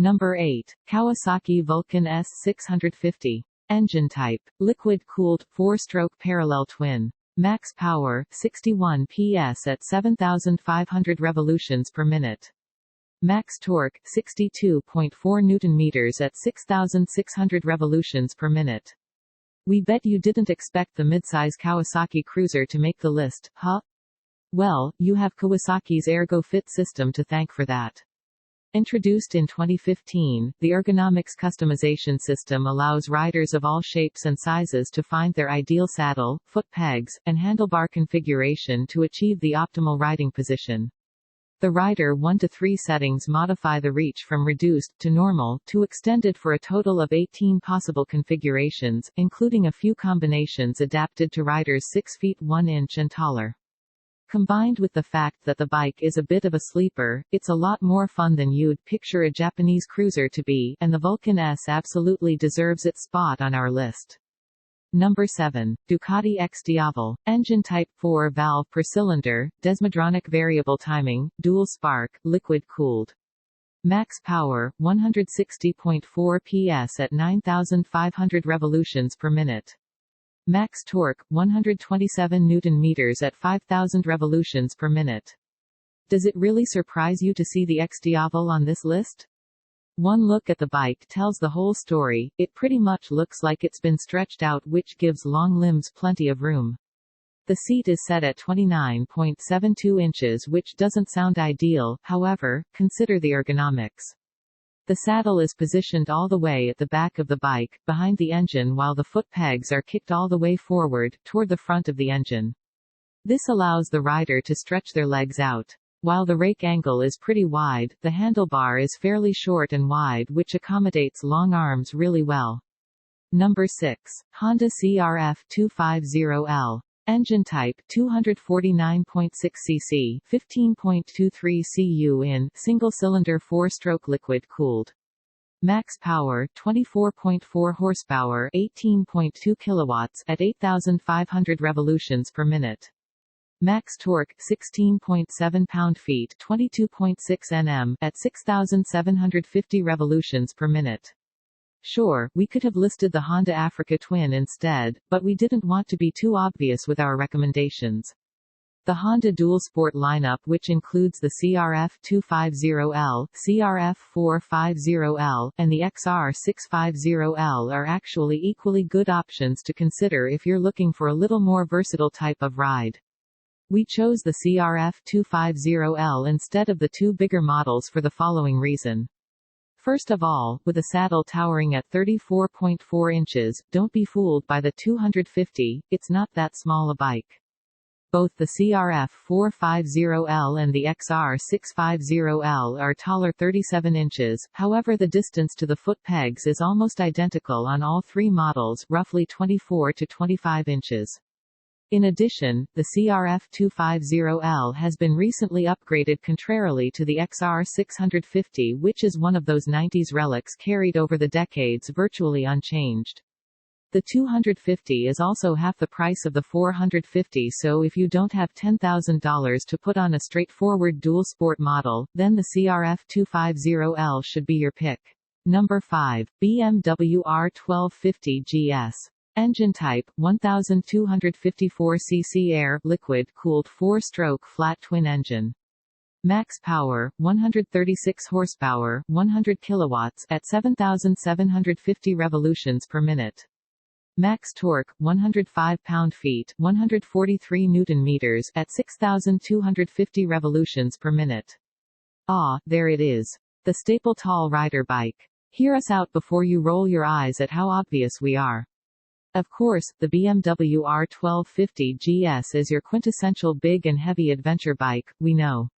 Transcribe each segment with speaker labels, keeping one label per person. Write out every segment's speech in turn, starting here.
Speaker 1: Number 8. Kawasaki Vulcan S650. Engine type: liquid-cooled, 4-stroke parallel twin. Max power: 61 PS at 7,500 revolutions per minute. Max torque: 62.4 Nm at 6,600 revolutions per minute. We bet you didn't expect the midsize Kawasaki cruiser to make the list, huh? Well, you have Kawasaki's ErgoFit system to thank for that. Introduced in 2015, the ergonomics customization system allows riders of all shapes and sizes to find their ideal saddle, foot pegs, and handlebar configuration to achieve the optimal riding position. The rider 1 to 3 settings modify the reach from reduced to normal to extended for a total of 18 possible configurations, including a few combinations adapted to riders 6 feet 1 inch and taller. Combined with the fact that the bike is a bit of a sleeper, it's a lot more fun than you'd picture a Japanese cruiser to be, and the Vulcan S absolutely deserves its spot on our list. Number 7. Ducati X Diavel. Engine type: 4-valve per cylinder, desmodronic variable timing, dual spark, liquid-cooled. Max power: 160.4 PS at 9,500 revolutions per minute. Max torque: 127 Nm at 5,000 revolutions per minute. Does it really surprise you to see the X Diavel on this list? One look at the bike tells the whole story. It pretty much looks like it's been stretched out, which gives long limbs plenty of room. The seat is set at 29.72 inches, which doesn't sound ideal, however, consider the ergonomics. The saddle is positioned all the way at the back of the bike, behind the engine, while the foot pegs are kicked all the way forward, toward the front of the engine. This allows the rider to stretch their legs out. While the rake angle is pretty wide, the handlebar is fairly short and wide, which accommodates long arms really well. Number 6. Honda CRF 250L. Engine type: 249.6 cc, 15.23 cu in, single-cylinder 4-stroke liquid-cooled. Max power: 24.4 horsepower, 18.2 kilowatts at 8,500 revolutions per minute. Max torque: 16.7 pound-feet, 22.6 Nm at 6,750 revolutions per minute. Sure, we could have listed the Honda Africa Twin instead, but we didn't want to be too obvious with our recommendations. The Honda Dual Sport lineup, which includes the CRF 250L, CRF 450L, and the XR 650L, are actually equally good options to consider if you're looking for a little more versatile type of ride. We chose the CRF 250L instead of the two bigger models for the following reason. First of all, with a saddle towering at 34.4 inches, don't be fooled by the 250, it's not that small a bike. Both the CRF 450L and the XR 650L are taller 37 inches, however the distance to the foot pegs is almost identical on all three models, roughly 24 to 25 inches. In addition, the CRF 250L has been recently upgraded contrarily to the XR 650, which is one of those 90s relics carried over the decades virtually unchanged. The 250 is also half the price of the 450, so if you don't have $10,000 to put on a straightforward dual sport model, then the CRF 250L should be your pick. Number 5. BMW R1250 GS. Engine type: 1254 cc air, liquid-cooled 4-stroke flat twin engine. Max power: 136 horsepower, 100 kilowatts at 7,750 revolutions per minute. Max torque: 105 pound-feet, 143 Nm at 6,250 revolutions per minute. Ah, there it is. The staple tall rider bike. Hear us out before you roll your eyes at how obvious we are. Of course, the BMW R1250 GS is your quintessential big and heavy adventure bike, we know.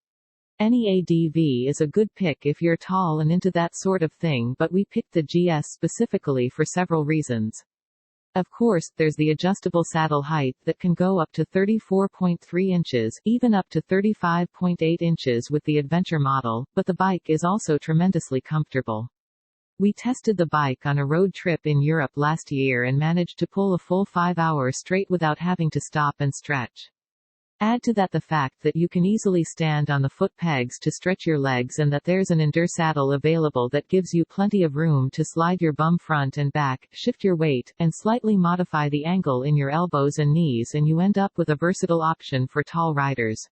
Speaker 1: Any ADV is a good pick if you're tall and into that sort of thing, but we picked the GS specifically for several reasons. Of course, there's the adjustable saddle height that can go up to 34.3 inches, even up to 35.8 inches with the adventure model, but the bike is also tremendously comfortable. We tested the bike on a road trip in Europe last year and managed to pull a full 5 hours straight without having to stop and stretch. Add to that the fact that you can easily stand on the foot pegs to stretch your legs and that there's an Endure saddle available that gives you plenty of room to slide your bum front and back, shift your weight, and slightly modify the angle in your elbows and knees, and you end up with a versatile option for tall riders.